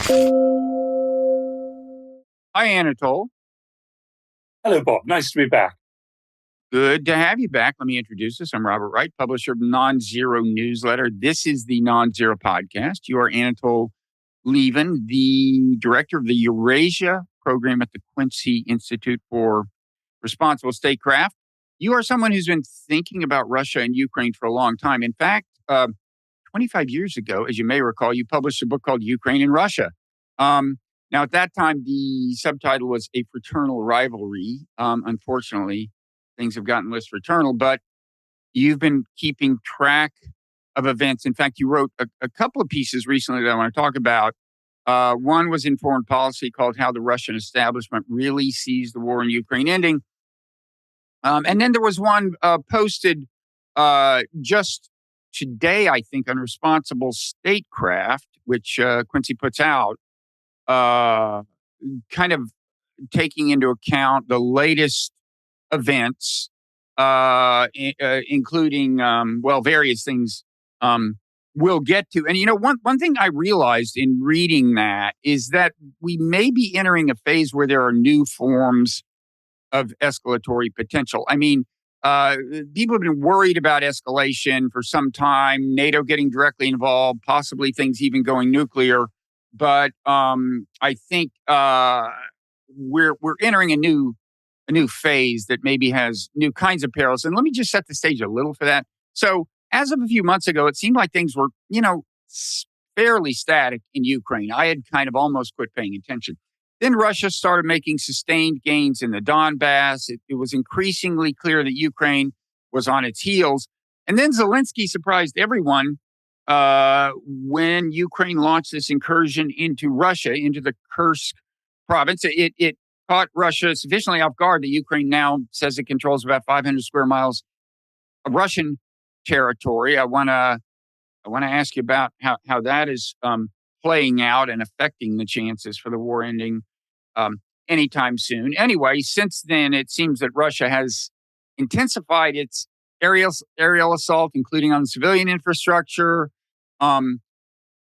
Hi, Anatol. Hello, Bob. Nice to be back. Good to have you back. Let me introduce us. I'm Robert Wright, publisher of Nonzero newsletter. This is the Nonzero podcast. You are Anatol Lieven, the director of the Eurasia program at the Quincy Institute for Responsible Statecraft. You are someone who's been thinking about Russia and Ukraine for a long time. In fact, 25 years ago, as you may recall, you published a book called Ukraine and Russia. Now, at that time, the subtitle was A Fraternal Rivalry. Unfortunately, things have gotten less fraternal, but you've been keeping track of events. In fact, you wrote a couple of pieces recently that I want to talk about. One was in foreign policy called How the Russian Establishment Really Sees the War in Ukraine Ending. And then there was one posted just today, I think, on Responsible Statecraft, which Quincy puts out, kind of taking into account the latest events, including, various things we'll get to. And, one thing I realized in reading that is that we may be entering a phase where there are new forms of escalatory potential. I mean, people have been worried about escalation for some time, NATO getting directly involved, possibly things even going nuclear. But I think we're entering a new phase that maybe has new kinds of perils. And let me just set the stage a little for that. So as of a few months ago, it seemed like things were, fairly static in Ukraine. I had kind of almost quit paying attention. Then Russia started making sustained gains in the Donbass. It was increasingly clear that Ukraine was on its heels. And then Zelensky surprised everyone when Ukraine launched this incursion into Russia, into the Kursk province. It caught Russia sufficiently off guard that Ukraine now says it controls about 500 square miles of Russian territory. I want to ask you about how that is playing out and affecting the chances for the war ending anytime soon. Anyway, since then, it seems that Russia has intensified its aerial assault, including on the civilian infrastructure.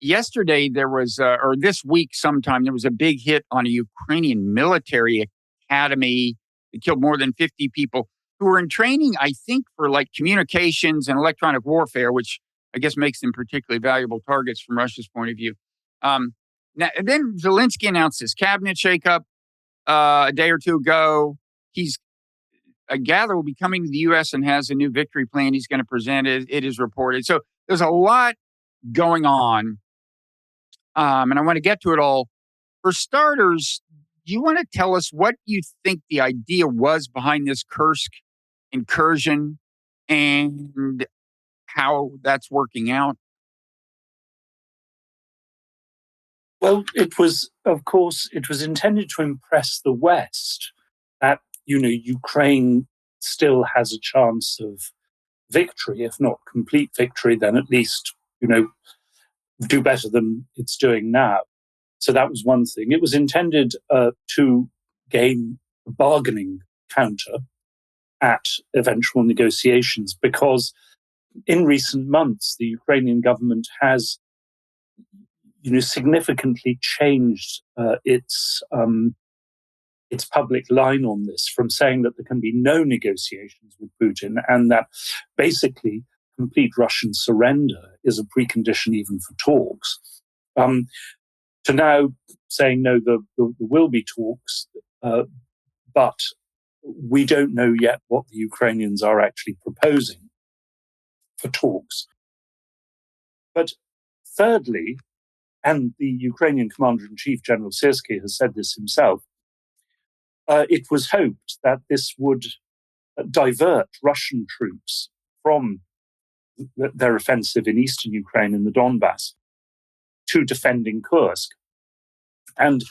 Yesterday, there was, or this week sometime, there was a big hit on a Ukrainian military academy. It killed more than 50 people who were in training, I think, for like communications and electronic warfare, which I guess makes them particularly valuable targets from Russia's point of view. Now, and then Zelensky announced his cabinet shakeup a day or two ago. I gather, will be coming to the U.S. and has a new victory plan he's going to present. It is reported. So there's a lot going on, and I want to get to it all. For starters, do you want to tell us what you think the idea was behind this Kursk incursion and how that's working out? Well, it was intended to impress the West that, Ukraine still has a chance of victory, if not complete victory, then at least, do better than it's doing now. So that was one thing. It was intended to gain a bargaining counter at eventual negotiations, because in recent months, the Ukrainian government has significantly changed its public line on this, from saying that there can be no negotiations with Putin and that basically complete Russian surrender is a precondition even for talks, to now saying, no, there will be talks, but we don't know yet what the Ukrainians are actually proposing for talks. But thirdly, and the Ukrainian Commander-in-Chief, General Syrskyi, has said this himself, it was hoped that this would divert Russian troops from their offensive in eastern Ukraine in the Donbass to defending Kursk. And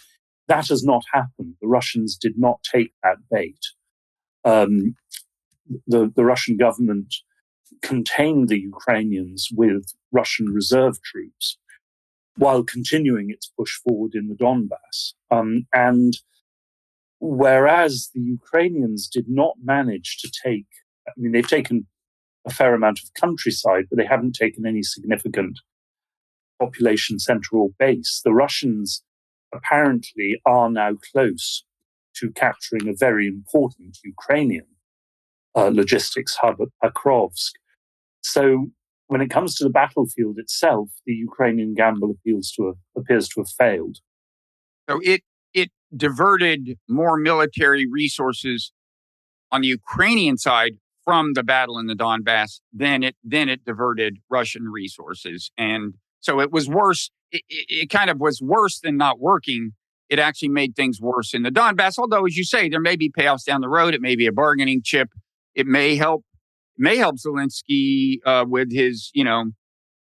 that has not happened. The Russians did not take that bait. The Russian government contained the Ukrainians with Russian reserve troops while continuing its push forward in the Donbass. And whereas the Ukrainians did not manage to take, they've taken a fair amount of countryside, but they haven't taken any significant population center or base. The Russians apparently are now close to capturing a very important Ukrainian logistics hub at Pakrovsk. So when it comes to the battlefield itself, the Ukrainian gamble appears to have failed. So it diverted more military resources on the Ukrainian side from the battle in the Donbass than it diverted Russian resources. And so it was worse. It kind of was worse than not working. It actually made things worse in the Donbass. Although, as you say, there may be payoffs down the road. It may be a bargaining chip. It may help Zelensky with his, in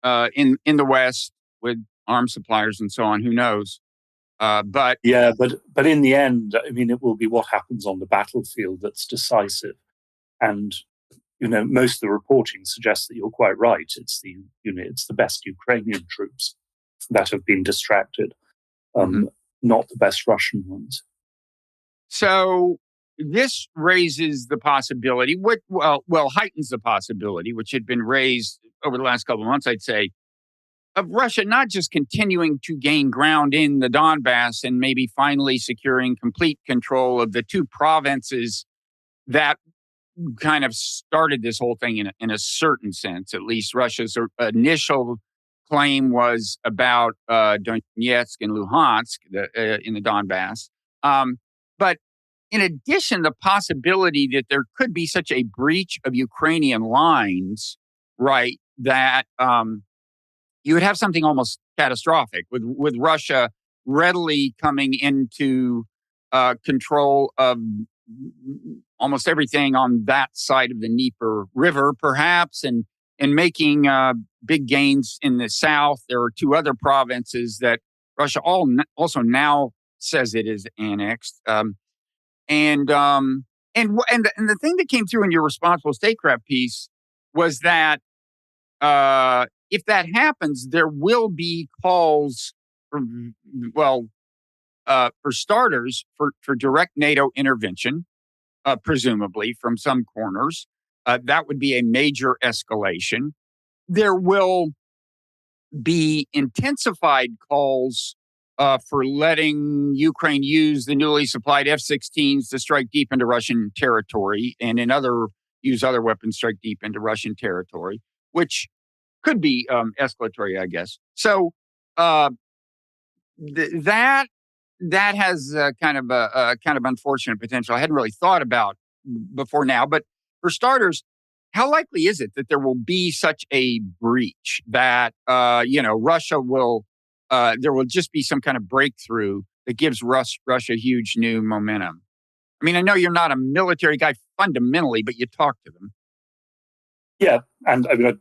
the West with arms suppliers and so on. Who knows? But in the end, I mean, it will be what happens on the battlefield that's decisive. And most of the reporting suggests that you're quite right. It's the best Ukrainian troops that have been distracted, not the best Russian ones. So this raises the possibility, heightens the possibility, which had been raised over the last couple of months, I'd say, of Russia not just continuing to gain ground in the Donbass and maybe finally securing complete control of the two provinces that kind of started this whole thing in a certain sense. At least Russia's initial claim was about Donetsk and Luhansk in the Donbass. But in addition, the possibility that there could be such a breach of Ukrainian lines, right, that you would have something almost catastrophic with Russia readily coming into control of almost everything on that side of the Dnieper River, perhaps, and making big gains in the south. There are two other provinces that Russia also now says it is annexed. And the thing that came through in your responsible statecraft piece was that if that happens, there will be calls for starters, for direct NATO intervention, presumably from some corners. That would be a major escalation. There will be intensified calls for letting Ukraine use the newly supplied F-16s to strike deep into Russian territory, and use other weapons strike deep into Russian territory, which could be escalatory, I guess. So that has kind of unfortunate potential I hadn't really thought about before now. But for starters, how likely is it that there will be such a breach that Russia will there will just be some kind of breakthrough that gives Russia huge new momentum? I mean, I know you're not a military guy fundamentally, but you talk to them. Yeah, and I mean, I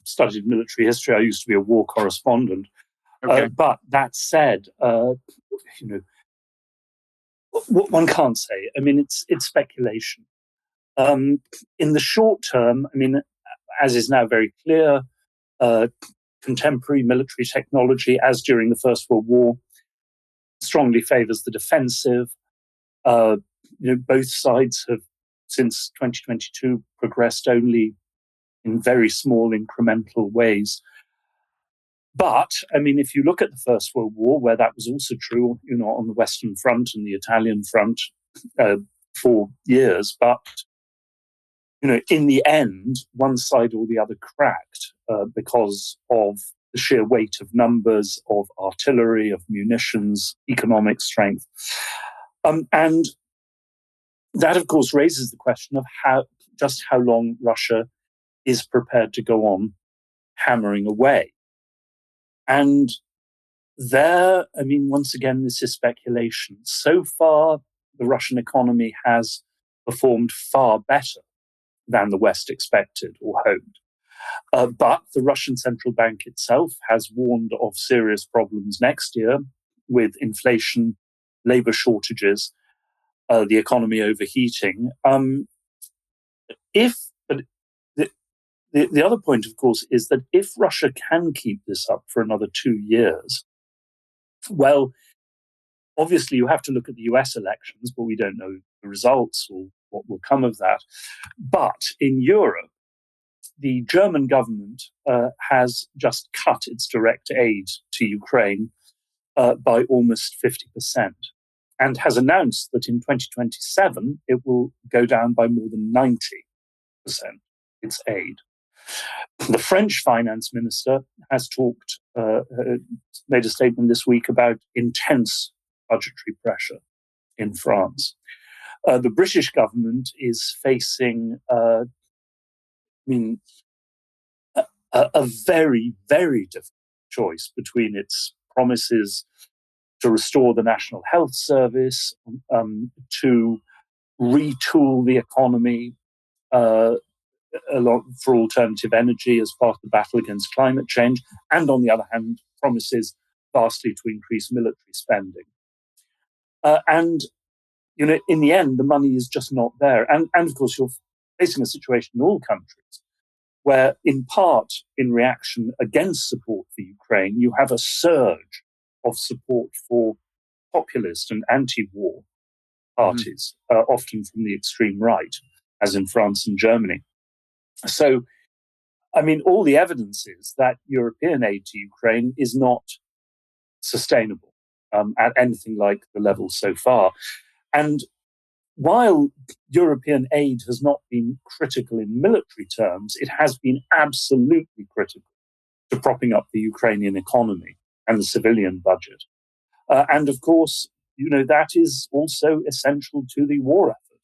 studied military history. I used to be a war correspondent. Okay. But that said, what one can't say. I mean, it's speculation. In the short term, I mean, as is now very clear, contemporary military technology, as during the First World War, strongly favors the defensive. Both sides have, since 2022, progressed only in very small incremental ways. But, I mean, if you look at the First World War, where that was also true, on the Western Front and the Italian front for years, but, in the end, one side or the other cracked because of the sheer weight of numbers, of artillery, of munitions, economic strength. And that, of course, raises the question of how long Russia is prepared to go on hammering away. And there, I mean, once again, this is speculation. So far, the Russian economy has performed far better than the West expected or hoped. But the Russian central bank itself has warned of serious problems next year with inflation, labor shortages, the economy overheating. The other point, of course, is that if Russia can keep this up for another 2 years, well, obviously you have to look at the US elections, but we don't know the results or what will come of that. But in Europe, the German government has just cut its direct aid to Ukraine by almost 50%, and has announced that in 2027 it will go down by more than 90%, its aid. The French finance minister has made a statement this week about intense budgetary pressure in France. The British government is facing, a very, very difficult choice between its promises to restore the National Health Service, to retool the economy for alternative energy as part of the battle against climate change, and on the other hand, promises vastly to increase military spending. And in the end, the money is just not there. And of course, you're facing a situation in all countries where, in part, in reaction against support for Ukraine, you have a surge of support for populist and anti-war parties, often from the extreme right, as in France and Germany. So, all the evidence is that European aid to Ukraine is not sustainable at anything like the level so far. And while European aid has not been critical in military terms, it has been absolutely critical to propping up the Ukrainian economy and the civilian budget. And of course, that is also essential to the war effort.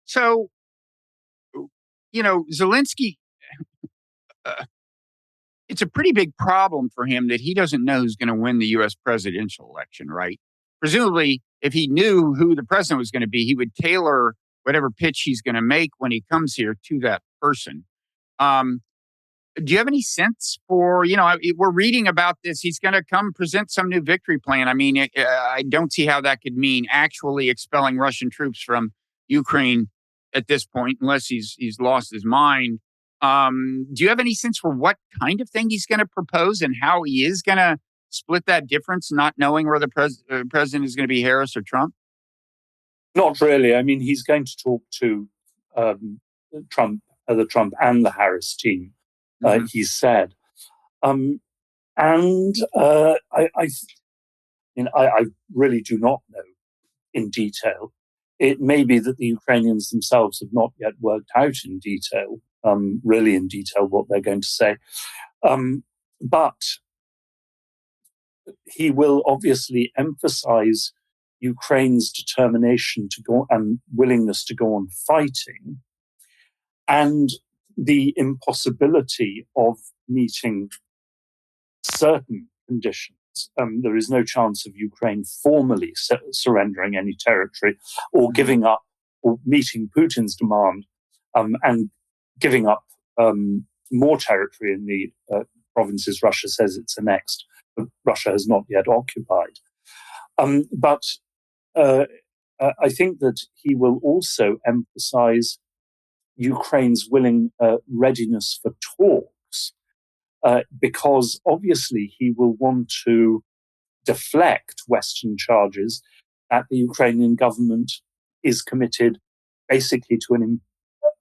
So, Zelensky, it's a pretty big problem for him that he doesn't know who's going to win the U.S. presidential election, right? Presumably, if he knew who the president was going to be, he would tailor whatever pitch he's going to make when he comes here to that person. Do you have any sense for, we're reading about this, he's going to come present some new victory plan. I don't see how that could mean actually expelling Russian troops from Ukraine at this point, unless he's lost his mind. Do you have any sense for what kind of thing he's going to propose and how he is going to split that difference, not knowing where the president is going to be, Harris or Trump? Not really. He's going to talk to Trump and the Harris team, he said. I really do not know in detail. It may be that the Ukrainians themselves have not yet worked out in detail, what they're going to say. But he will obviously emphasize Ukraine's determination to go and willingness to go on fighting, and the impossibility of meeting certain conditions. There is no chance of Ukraine formally surrendering any territory or giving up or meeting Putin's demand and giving up more territory in the provinces Russia says it's annexed, but Russia has not yet occupied. But I think that he will also emphasize Ukraine's willing readiness for talks, because obviously he will want to deflect Western charges that the Ukrainian government is committed basically to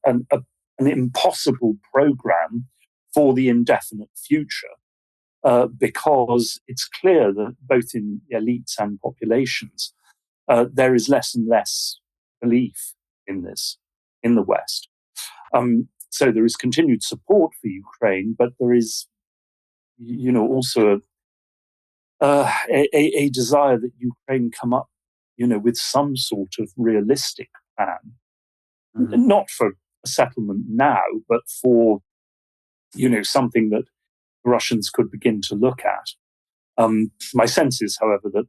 an impossible program for the indefinite future, because it's clear that both in elites and populations, there is less and less belief in this in the West. So there is continued support for Ukraine, but there is, also a desire that Ukraine come up, with some sort of realistic plan, not for a settlement now, but for, something that Russians could begin to look at. My sense is, however, that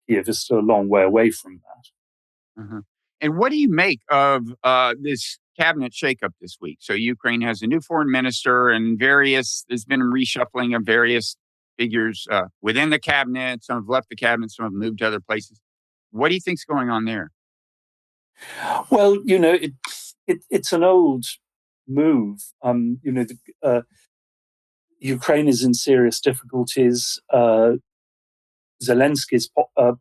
Kiev is still a long way away from that. And what do you make of this cabinet shakeup this week? So Ukraine has a new foreign minister and there's been reshuffling of various figures within the cabinet. Some have left the cabinet, some have moved to other places. What do you think's going on there? Well, it's an old move. Ukraine is in serious difficulties. Zelensky's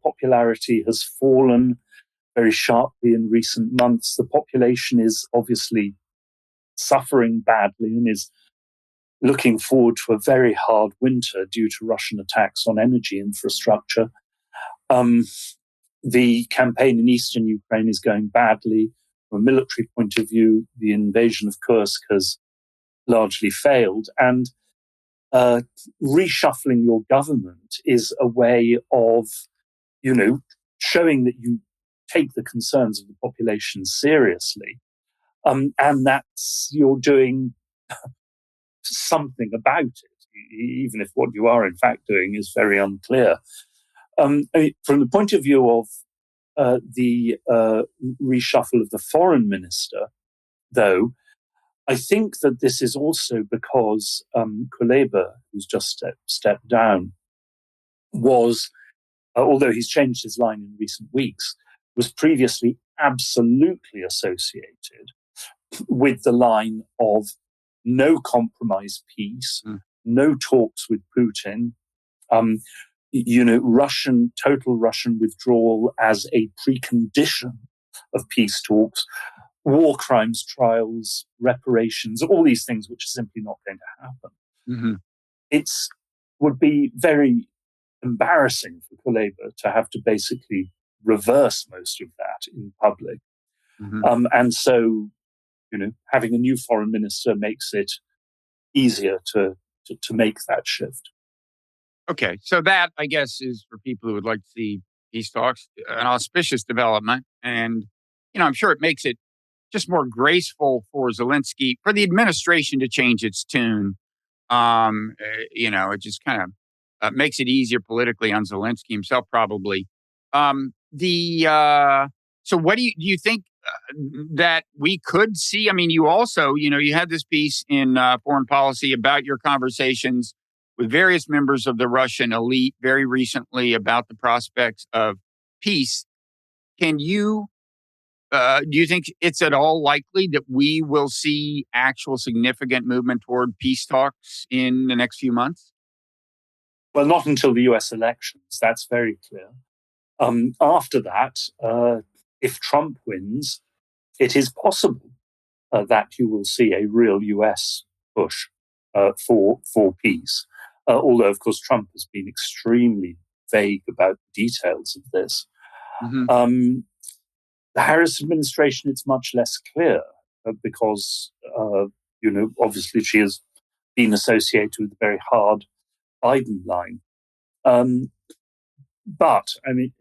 popularity has fallen very sharply in recent months. The population is obviously suffering badly and is looking forward to a very hard winter due to Russian attacks on energy infrastructure. The campaign in eastern Ukraine is going badly. From a military point of view, the invasion of Kursk has largely failed. And reshuffling your government is a way of, showing that you take the concerns of the population seriously. And that's, you're doing something about it, even if what you are in fact doing is very unclear. From the point of view of the reshuffle of the foreign minister, though, I think that this is also because Kuleba, who's just stepped down, was, although he's changed his line in recent weeks, was previously absolutely associated with the line of no compromise peace, no talks with Putin, total Russian withdrawal as a precondition of peace talks, war crimes trials, reparations, all these things which are simply not going to happen. Mm-hmm. It would be very embarrassing for Kuleba to have to basically reverse most of that in public. Mm-hmm. And so, having a new foreign minister makes it easier to make that shift. Okay, so that, I guess, is for people who would like to see peace talks, an auspicious development. And, I'm sure it makes it just more graceful for Zelensky, for the administration to change its tune. It just kind of makes it easier politically on Zelensky himself, probably. So what do you think that we could see? I mean, you also, you had this piece in Foreign Policy about your conversations with various members of the Russian elite very recently about the prospects of peace. Do you think it's at all likely that we will see actual significant movement toward peace talks in the next few months? Well, not until the US elections. That's very clear. After that, if Trump wins, it is possible that you will see a real US push for peace. Although, of course, Trump has been extremely vague about the details of this. Mm-hmm. The Harris administration, it's much less clear because, obviously she has been associated with a very hard Biden line. But, I mean,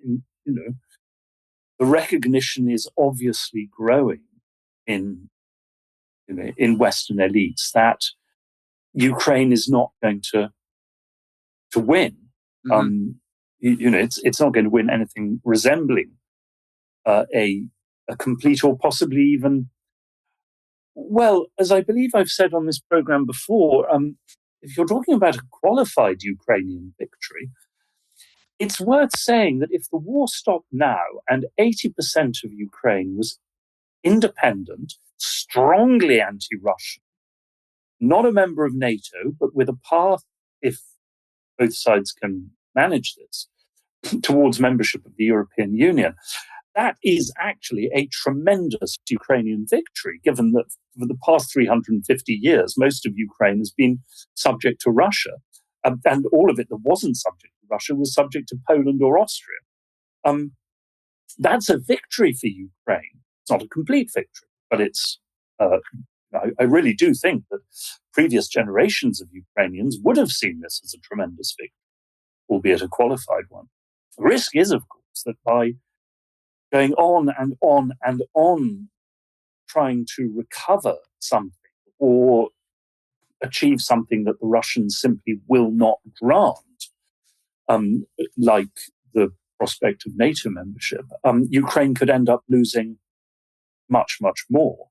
the recognition is obviously growing in Western elites that Ukraine is not going to win. Mm-hmm. It's not going to win anything resembling a complete or possibly even, well, as I believe I've said on this program before, if you're talking about a qualified Ukrainian victory, it's worth saying that if the war stopped now and 80% of Ukraine was independent, strongly anti-Russian, not a member of NATO, but with a path, if both sides can manage this, towards membership of the European Union, that is actually a tremendous Ukrainian victory, given that for the past 350 years, most of Ukraine has been subject to Russia. And all of it that wasn't subject to Russia was subject to Poland or Austria. That's a victory for Ukraine. It's not a complete victory, but it's. I really do think that previous generations of Ukrainians would have seen this as a tremendous victory, albeit a qualified one. The risk is, of course, that by going on and on and on, trying to recover something or achieve something that the Russians simply will not grant, like the prospect of NATO membership, Ukraine could end up losing much, much more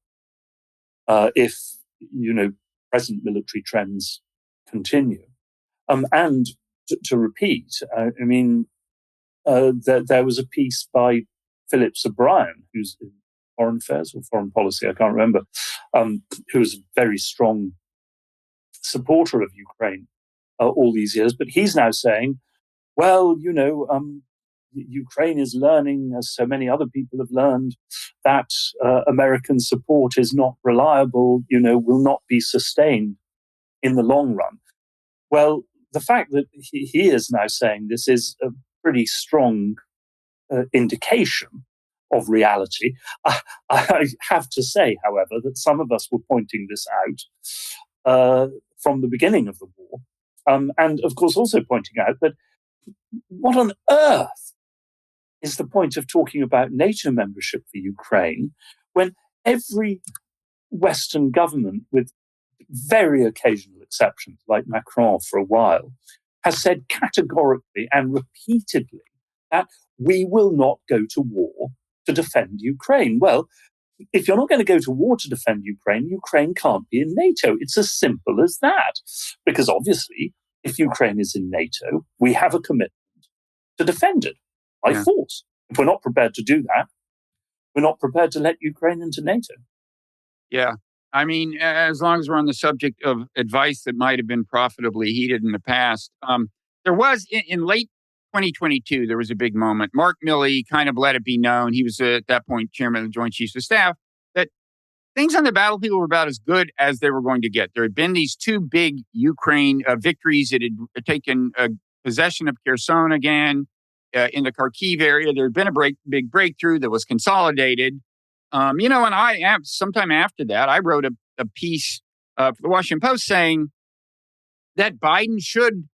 if, present military trends continue. And to repeat, there was a piece by Phillips O'Brien, who's in Foreign Affairs or Foreign Policy, I can't remember, who was a very strong supporter of Ukraine all these years. But he's now saying, well, Ukraine is learning, as so many other people have learned, that American support is not reliable, will not be sustained. in the long run. Well, the fact that he is now saying this is a pretty strong indication of reality. I have to say, however, that some of us were pointing this out from the beginning of the war. And of course, also pointing out that what on earth is the point of talking about NATO membership for Ukraine when every Western government, with very occasional exceptions, like Macron for a while, has said categorically and repeatedly that we will not go to war to defend Ukraine. Well, if you're not going to go to war to defend Ukraine, Ukraine can't be in NATO. It's as simple as that. Because obviously, if Ukraine is in NATO, we have a commitment to defend it by force. If we're not prepared to do that, we're not prepared to let Ukraine into NATO. Yeah. I mean, as long as we're on the subject of advice that might have been profitably heeded in the past, there was in late 2022, there was a big moment. Mark Milley kind of let it be known, he was at that point chairman of the Joint Chiefs of Staff, that things on the battlefield were about as good as they were going to get. There had been these two big Ukraine victories. It had taken possession of Kherson again in the Kharkiv area. There had been a big breakthrough that was consolidated. And sometime after that, I wrote a piece for the Washington Post saying that Biden should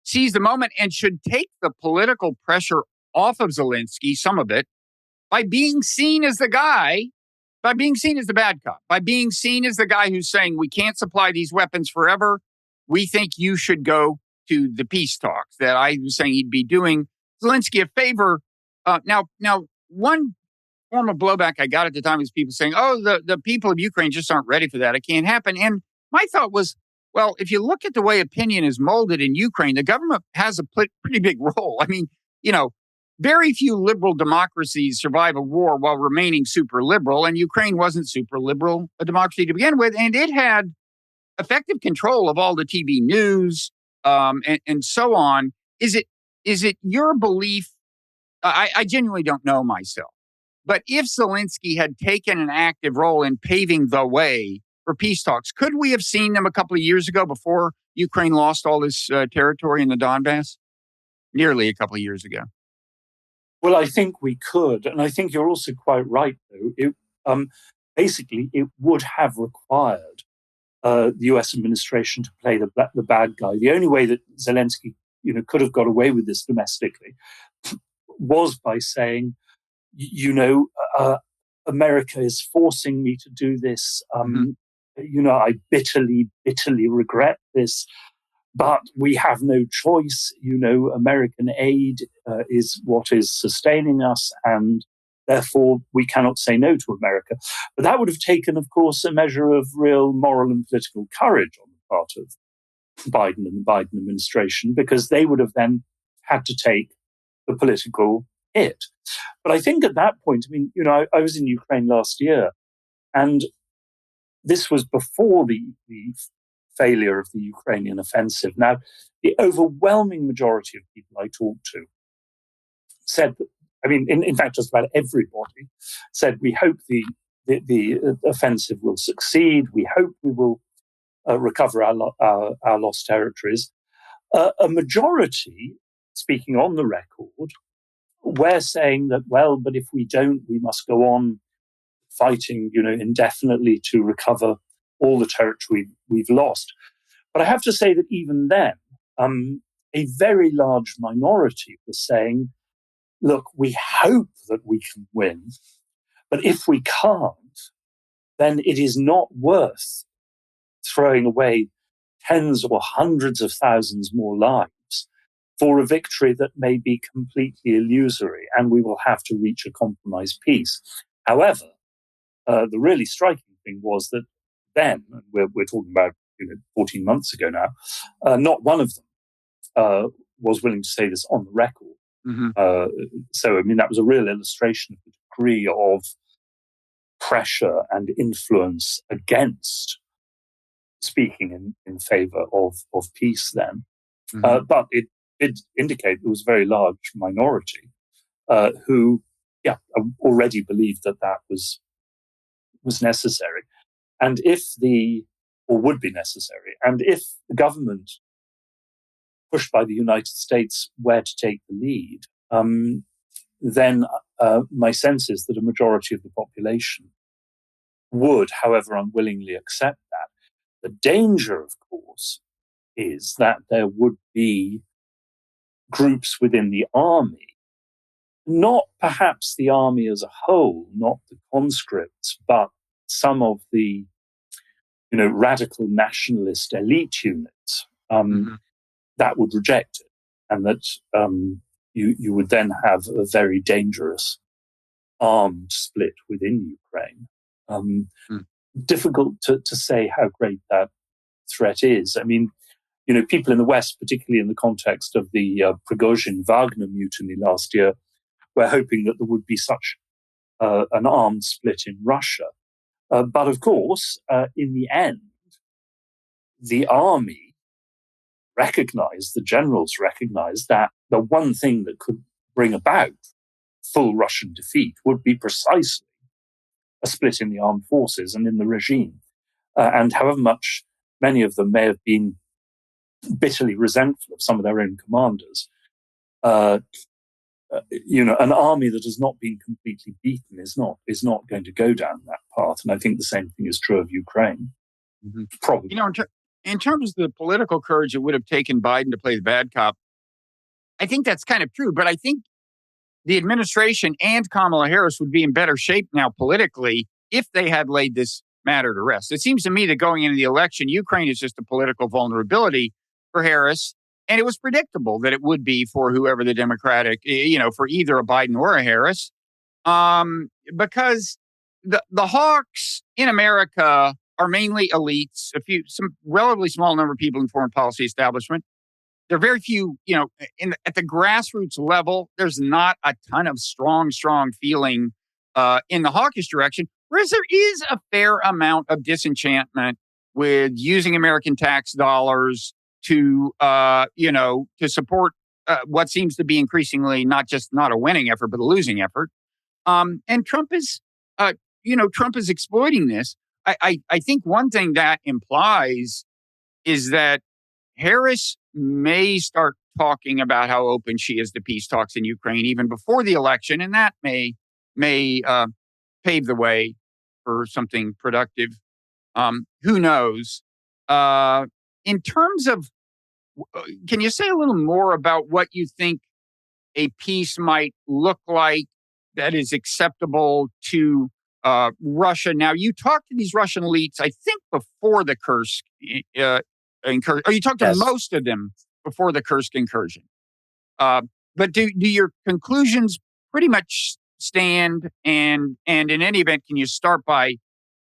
seize the moment and should take the political pressure off of Zelensky, some of it, by being seen as the guy, by being seen as the bad cop, by being seen as the guy who's saying, we can't supply these weapons forever. We think you should go to the peace talks that I was saying he'd be doing Zelensky a favor. Now, one form of blowback I got at the time was people saying, oh, the people of Ukraine just aren't ready for that. It can't happen. And my thought was, well, if you look at the way opinion is molded in Ukraine, the government has a pretty big role. I mean, very few liberal democracies survive a war while remaining super liberal, and Ukraine wasn't super liberal, a democracy to begin with, and it had effective control of all the TV news and so on. Is it your belief? I genuinely don't know myself. But if Zelensky had taken an active role in paving the way for peace talks, could we have seen them a couple of years ago before Ukraine lost all this territory in the Donbass? Nearly a couple of years ago. Well, I think we could. And I think you're also quite right, though. Basically, it would have required the US administration to play the bad guy. The only way that Zelensky could have got away with this domestically was by saying, America is forcing me to do this. I bitterly regret this, but we have no choice. American aid is what is sustaining us, and therefore we cannot say no to America. But that would have taken, of course, a measure of real moral and political courage on the part of Biden and the Biden administration, because they would have then had to take the political hit. But I think at that point, I was in Ukraine last year, and this was before the failure of the Ukrainian offensive. Now, the overwhelming majority of people I talked to said, in fact, just about everybody said, we hope the offensive will succeed. We hope we will recover our lost territories. A majority, speaking on the record, we're saying that, well, but if we don't, we must go on fighting, indefinitely to recover all the territory we've lost. But I have to say that even then, a very large minority was saying, look, we hope that we can win, but if we can't, then it is not worth throwing away tens or hundreds of thousands more lives for a victory that may be completely illusory, and we will have to reach a compromise peace. However, the really striking thing was that then, and we're talking about 14 months ago now, not one of them was willing to say this on the record. Mm-hmm. So, that was a real illustration of the degree of pressure and influence against speaking in favor of peace then. Mm-hmm. But it did indicate there was a very large minority who already believed that was necessary. And if the or would be necessary. And if the government, pushed by the United States, were to take the lead, then my sense is that a majority of the population would, however unwillingly, accept that. The danger, of course, is that there would be groups within the army, not perhaps the army as a whole, not the conscripts, but some of the radical nationalist elite units that would reject it, and that you would then have a very dangerous armed split within Ukraine. Difficult to say how great that threat is. I mean, people in the West, particularly in the context of the Prigozhin-Wagner mutiny last year, were hoping that there would be such an armed split in Russia. But of course, in the end, the army recognized, the generals recognized, that the one thing that could bring about full Russian defeat would be precisely a split in the armed forces and in the regime. And however much many of them may have been bitterly resentful of some of their own commanders, an army that has not been completely beaten is not going to go down that path. And I think the same thing is true of Ukraine. Probably. In terms of the political courage it would have taken Biden to play the bad cop, I think that's kind of true. But I think the administration and Kamala Harris would be in better shape now politically if they had laid this matter to rest. It seems to me that going into the election, Ukraine is just a political vulnerability for Harris. And it was predictable that it would be for whoever the Democratic, for either a Biden or a Harris, because the hawks in America are mainly elites, some relatively small number of people in foreign policy establishment. There are very few, at the grassroots level, there's not a ton of strong feeling in the hawkish direction, whereas there is a fair amount of disenchantment with using American tax dollars to support what seems to be increasingly not a winning effort, but a losing effort. And Trump is exploiting this. I think one thing that implies is that Harris may start talking about how open she is to peace talks in Ukraine even before the election, and that may pave the way for something productive. Who knows? In terms of, can you say a little more about what you think a peace might look like that is acceptable to Russia? Now, you talked to these Russian elites, I think, before the Kursk incursion, or you talked to most of them before the Kursk incursion. But do your conclusions pretty much stand? And in any event, can you start by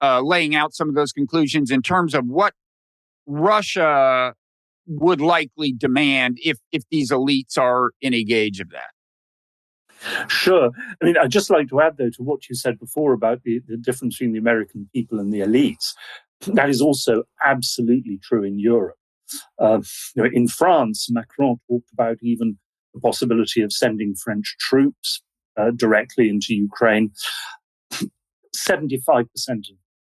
laying out some of those conclusions in terms of what Russia would likely demand if these elites are in a gauge of that? Sure. I mean, I'd just like to add, though, to what you said before about the difference between the American people and the elites. That is also absolutely true in Europe. In France, Macron talked about even the possibility of sending French troops directly into Ukraine. 75%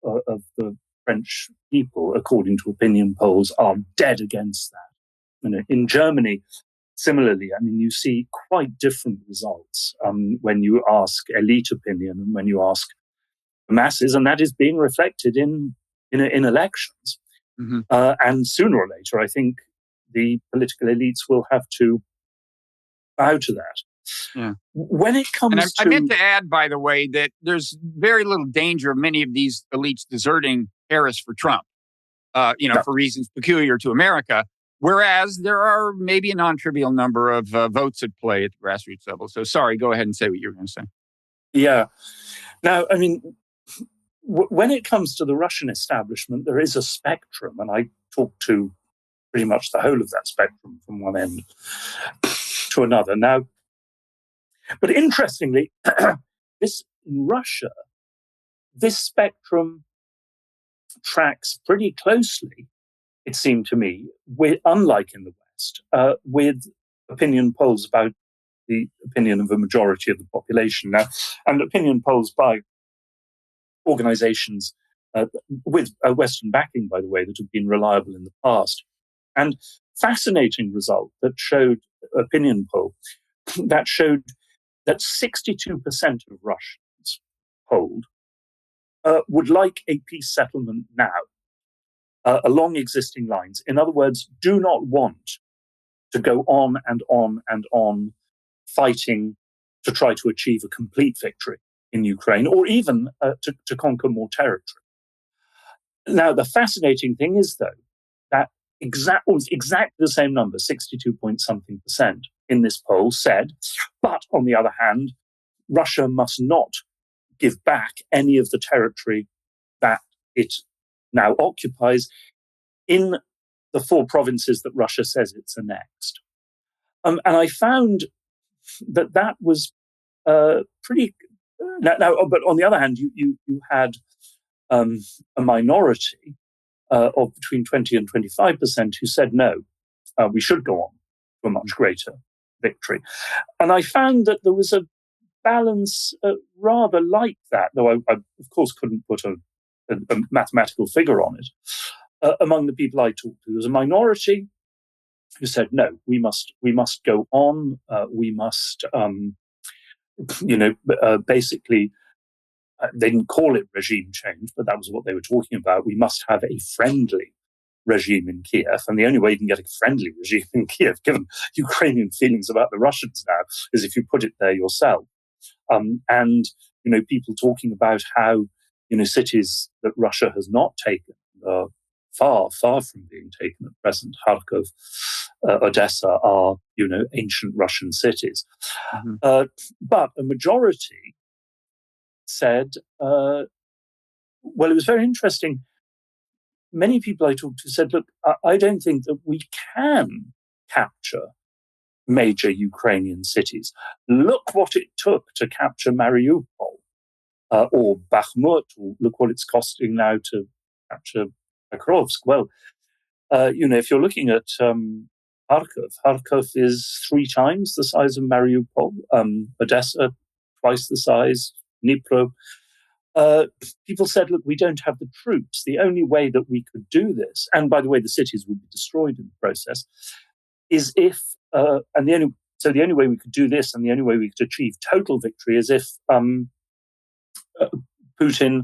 of the French people, according to opinion polls, are dead against that. In Germany, similarly, I mean, you see quite different results when you ask elite opinion and when you ask the masses, and that is being reflected in elections. And sooner or later, I think the political elites will have to bow to that. Yeah. When it comes I meant to add, by the way, that there's very little danger of many of these elites deserting Harris for Trump, for reasons peculiar to America, whereas there are maybe a non-trivial number of votes at play at the grassroots level. So sorry, go ahead and say what you were going to say. Yeah. Now, I mean, when it comes to the Russian establishment, there is a spectrum, and I talk to pretty much the whole of that spectrum from one end to another. Now, but interestingly, in Russia, this spectrum tracks pretty closely, it seemed to me, unlike in the West, with opinion polls about the opinion of a majority of the population. Now, and opinion polls by organizations with a Western backing, by the way, that had been reliable in the past. And fascinating result that showed, opinion poll, that showed that 62% of Russians polled would like a peace settlement now along existing lines. In other words, do not want to go on and on and on fighting to try to achieve a complete victory in Ukraine, or even to conquer more territory. Now, the fascinating thing is, though, that exactly the same number, 62 point something percent in this poll said, but on the other hand, Russia must not give back any of the territory that it now occupies in the 4 provinces that Russia says it's annexed. And I found that was pretty. Now, but on the other hand, you had a minority of between 20 and 25% who said no, we should go on to a much greater victory. And I found that there was a balance rather like that, though I of course couldn't put a mathematical figure on it. Among the people I talked to, there was a minority who said, no, we must go on. We must, basically, they didn't call it regime change, but that was what they were talking about. We must have a friendly regime in Kiev. And the only way you can get a friendly regime in Kiev, given Ukrainian feelings about the Russians now, is if you put it there yourself. And, people talking about how, cities that Russia has not taken are far, far from being taken at present. Kharkov, Odessa are, ancient Russian cities. Mm-hmm. But a majority said, well, it was very interesting. Many people I talked to said, look, I don't think that we can capture major Ukrainian cities. Look what it took to capture Mariupol or Bakhmut, or look what it's costing now to capture Krovsk. Well, if you're looking at Kharkov is 3 times the size of Mariupol, Odessa, twice the size, Dnipro. People said, look, we don't have the troops. The only way that we could do this, and by the way, the cities will be destroyed in the process, is if, the only way we could do this and the only way we could achieve total victory is if Putin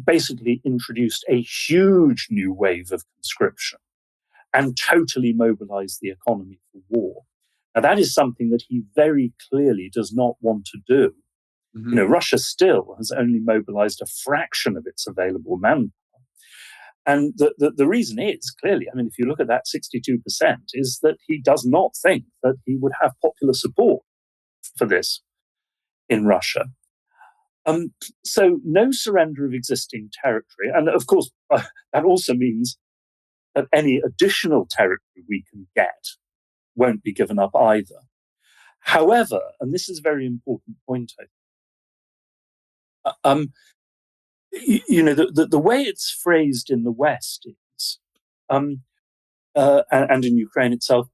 basically introduced a huge new wave of conscription and totally mobilized the economy for war. Now, that is something that he very clearly does not want to do. Mm-hmm. Russia still has only mobilized a fraction of its available manpower. And the reason is, clearly, if you look at that 62%, is that he does not think that he would have popular support for this in Russia. So no surrender of existing territory. And of course, that also means that any additional territory we can get won't be given up either. However, and this is a very important point, the way it's phrased in the West is, and in Ukraine itself,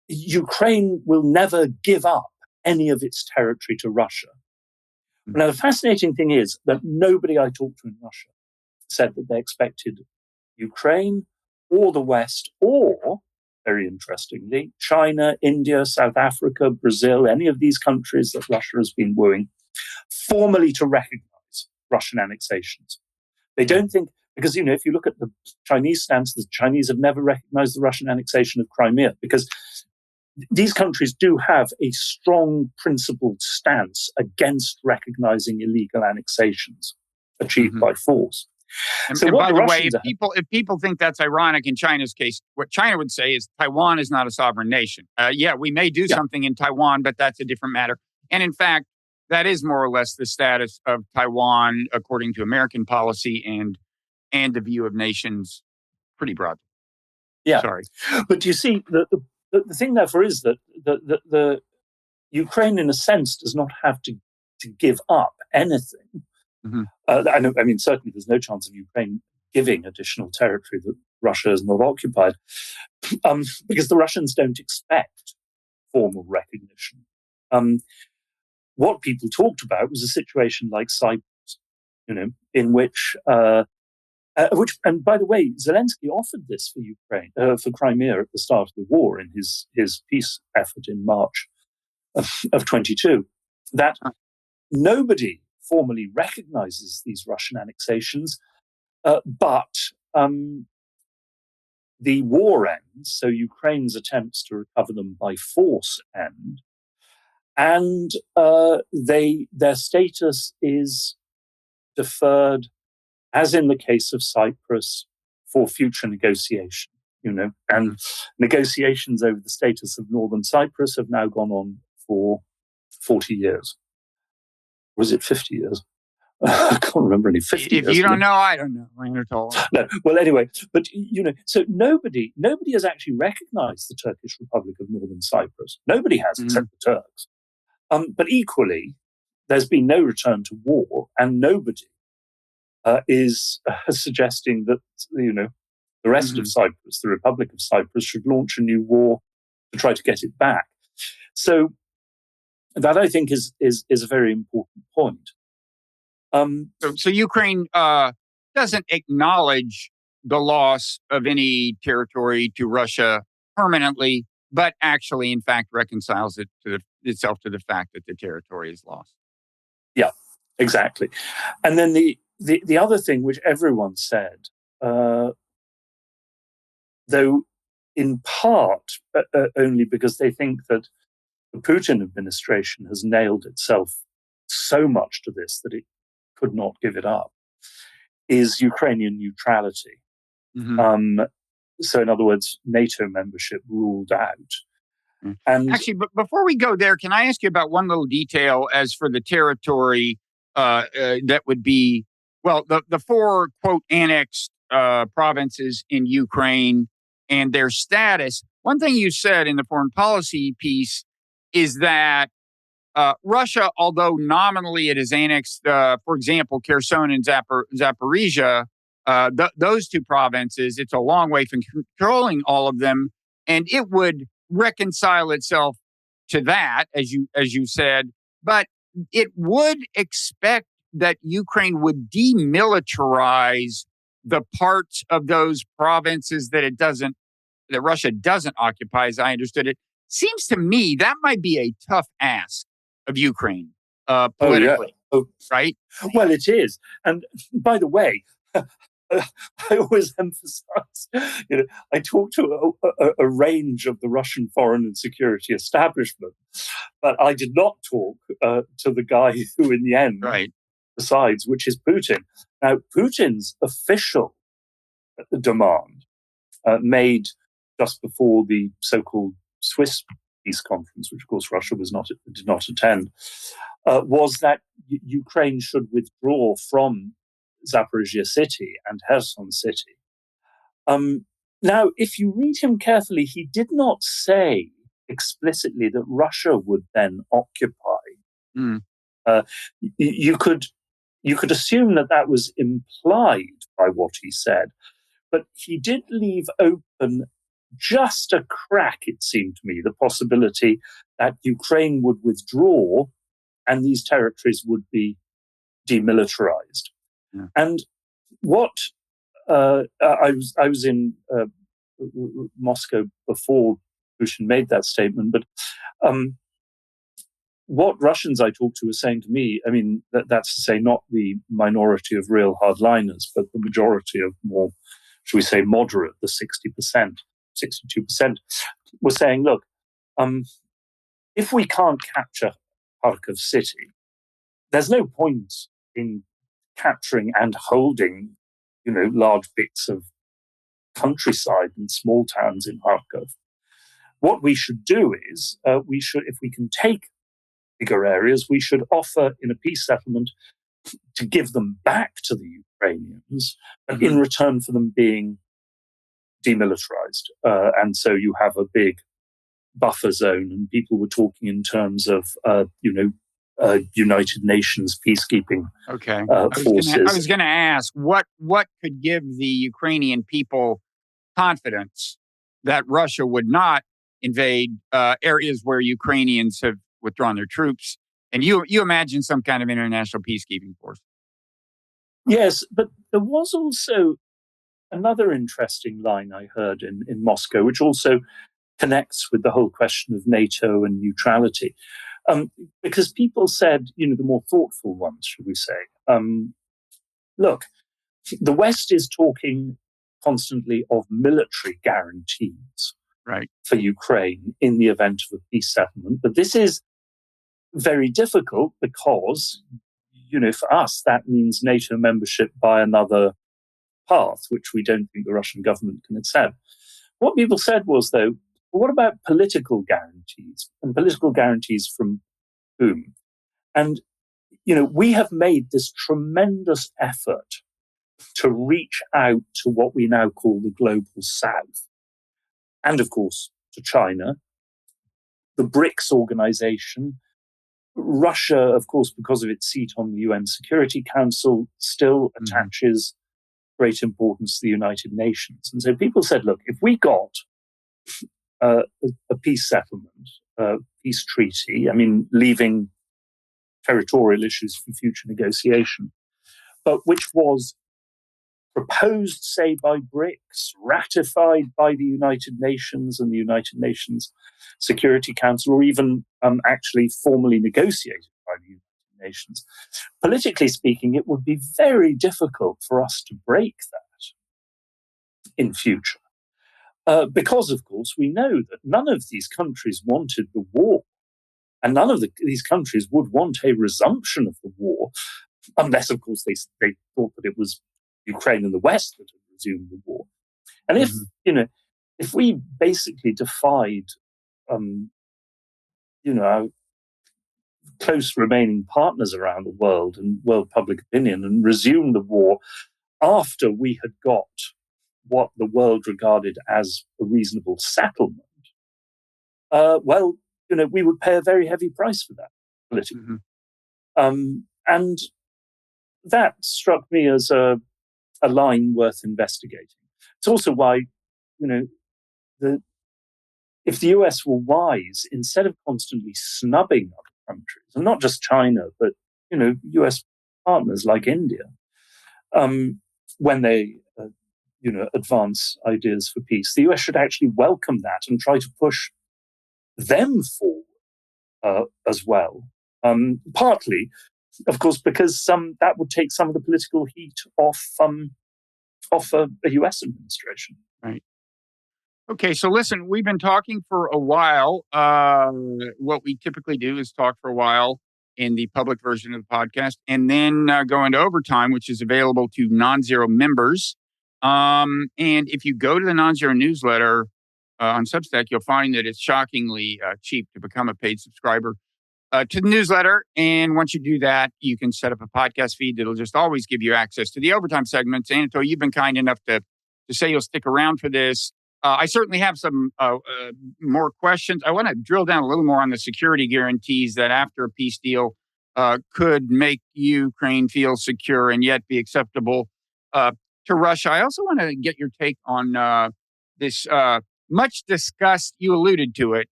Ukraine will never give up any of its territory to Russia. Mm-hmm. Now, the fascinating thing is that nobody I talked to in Russia said that they expected Ukraine or the West or, very interestingly, China, India, South Africa, Brazil, any of these countries that Russia has been wooing, formally to recognize Russian annexations. They don't think, because, if you look at the Chinese stance, the Chinese have never recognized the Russian annexation of Crimea, because these countries do have a strong principled stance against recognizing illegal annexations achieved by force. And by the way, if people think that's ironic in China's case, what China would say is Taiwan is not a sovereign nation. We may do something in Taiwan, but that's a different matter. And in fact, that is more or less the status of Taiwan, according to American policy and the view of nations pretty broadly. Yeah. Sorry. But you see, the thing, therefore, is that the Ukraine, in a sense, does not have to give up anything. Mm-hmm. Certainly there's no chance of Ukraine giving additional territory that Russia has not occupied, because the Russians don't expect formal recognition. What people talked about was a situation like Cyprus, in which Which, and by the way, Zelensky offered this for Ukraine, for Crimea at the start of the war in his peace effort in March of 22. That nobody formally recognizes these Russian annexations, but the war ends, so Ukraine's attempts to recover them by force end, and their status is deferred, as in the case of Cyprus, for future negotiation. And negotiations over the status of Northern Cyprus have now gone on for 40 years. Was it 50 years? I can't remember any 50 years. If you don't know, I don't know, Anatol. No. Well, anyway, but so nobody has actually recognized the Turkish Republic of Northern Cyprus. Nobody has, except the Turks. But equally, there's been no return to war, and nobody is suggesting that the rest of Cyprus, the Republic of Cyprus, should launch a new war to try to get it back. So that, I think, is a very important point. So Ukraine doesn't acknowledge the loss of any territory to Russia permanently, but actually, in fact, reconciles itself to the fact that the territory is lost. Yeah, exactly. And then the other thing, which everyone said, though in part only because they think that the Putin administration has nailed itself so much to this that it could not give it up, is Ukrainian neutrality. So in other words, NATO membership ruled out. And actually, but before we go there, can I ask you about one little detail as for the territory that would be, well, the four, quote, annexed provinces in Ukraine and their status. One thing you said in the foreign policy piece is that Russia, although nominally it has annexed, for example, Kherson and Zaporizhia, those two provinces, it's a long way from controlling all of them, and it would reconcile itself to that, as you said, but it would expect that Ukraine would demilitarize the parts of those provinces that Russia doesn't occupy, as I understood it. Seems to me that might be a tough ask of Ukraine politically, right? Well, it is. And by the way, I always emphasize, I talk to a range of the Russian foreign and security establishment, but I did not talk to the guy who in the end decides, which is Putin. Now, Putin's official demand made just before the so-called Swiss peace conference, which of course Russia did not attend, was that Ukraine should withdraw from Zaporizhia city and Kherson city. Now, if you read him carefully, he did not say explicitly that Russia would then occupy. You could assume that was implied by what he said, but he did leave open just a crack, it seemed to me, the possibility that Ukraine would withdraw and these territories would be demilitarized. Yeah. And what I was in Moscow before Putin made that statement, but what Russians I talked to were saying to me, I mean, that's to say not the minority of real hardliners, but the majority of more, should we say, moderate, the 60%, 62%, were saying, look, if we can't capture Kharkov city, there's no point in capturing and holding, large bits of countryside and small towns in Kharkov. What we should do is, if we can take bigger areas, we should offer in a peace settlement to give them back to the Ukrainians, but in return for them being demilitarized. And so you have a big buffer zone, and people were talking in terms of, United Nations peacekeeping forces. I was going to ask, what could give the Ukrainian people confidence that Russia would not invade areas where Ukrainians have withdrawn their troops? And you imagine some kind of international peacekeeping force. Yes, but there was also another interesting line I heard in Moscow, which also connects with the whole question of NATO and neutrality. Because people said, the more thoughtful ones, should we say, look, the West is talking constantly of military guarantees for Ukraine in the event of a peace settlement. But this is very difficult because, for us, that means NATO membership by another path, which we don't think the Russian government can accept. What people said was, though, what about political guarantees? And political guarantees from whom? And, we have made this tremendous effort to reach out to what we now call the global south. And, of course, to China, the BRICS organization. Russia, of course, because of its seat on the UN Security Council, still attaches great importance to the United Nations. And so people said, look, if we got a peace settlement, a peace treaty, leaving territorial issues for future negotiation, but which was proposed, say, by BRICS, ratified by the United Nations and the United Nations Security Council, or even actually formally negotiated by the United Nations. Politically speaking, it would be very difficult for us to break that in future. Because, of course, we know that none of these countries wanted the war. And none of these countries would want a resumption of the war, unless, of course, they thought that it was Ukraine and the West that had resumed the war. And if we basically defied, our close remaining partners around the world and world public opinion and resumed the war after we had got what the world regarded as a reasonable settlement, we would pay a very heavy price for that politically. And that struck me as a line worth investigating. It's also why, if the US were wise, instead of constantly snubbing other countries, and not just China, but, US partners like India, when they, advance ideas for peace, the US should actually welcome that and try to push them forward as well. Partly, of course, because that would take some of the political heat off a US administration. Right. Okay, so listen, we've been talking for a while. What we typically do is talk for a while in the public version of the podcast, and then go into overtime, which is available to Nonzero members. And if you go to the Nonzero newsletter on Substack, you'll find that it's shockingly cheap to become a paid subscriber to the newsletter. And once you do that, you can set up a podcast feed that'll just always give you access to the overtime segments. Anatol, you've been kind enough to say you'll stick around for this. I certainly have some more questions. I want to drill down a little more on the security guarantees that after a peace deal could make Ukraine feel secure and yet be acceptable to Russia. I also want to get your take on this much discussed, you alluded to it,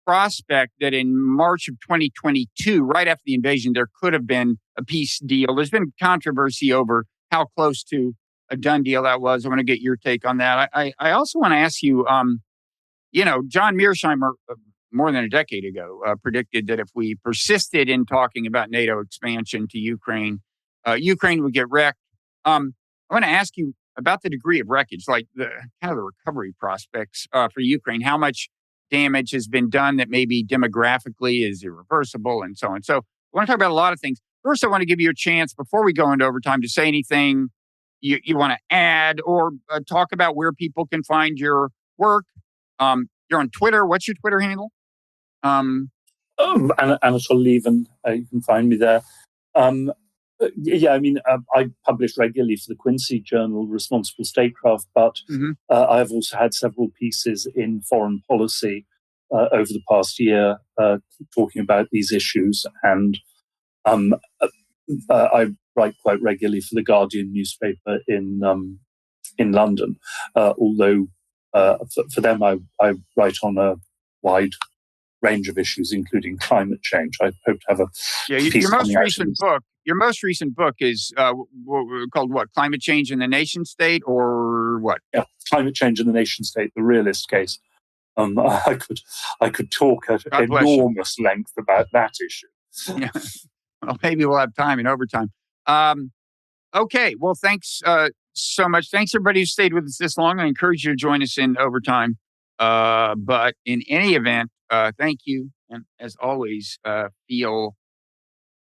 prospect that in March of 2022, right after the invasion, there could have been a peace deal. There's been controversy over how close to a done deal that was. I want to get your take on that. I also want to ask you, John Mearsheimer, more than a decade ago, predicted that if we persisted in talking about NATO expansion to Ukraine, Ukraine would get wrecked. I want to ask you about the degree of wreckage, like the kind of the recovery prospects for Ukraine. How much damage has been done that maybe demographically is irreversible and so on. So I want to talk about a lot of things. First, I want to give you a chance before we go into overtime to say anything you want to add or talk about where people can find your work. You're on Twitter. What's your Twitter handle? Anatol Lieven. You can find me there. I publish regularly for the Quincy journal, Responsible Statecraft, but I've also had several pieces in foreign policy over the past year talking about these issues. And I write quite regularly for the Guardian newspaper in London, although for them I write on a wide range of issues, including climate change. I hope to have a piece your most coming out recent book your most recent book is called what? Climate Change in the Nation State, or what? Yeah, Climate Change in the Nation State, the realist case. I could talk at enormous length about that issue. Yeah. Well, maybe we'll have time in overtime. Okay. Well, thanks so much. Thanks everybody who stayed with us this long. I encourage you to join us in overtime. But in any event, thank you. And as always, feel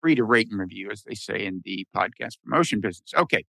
free to rate and review, as they say in the podcast promotion business. Okay.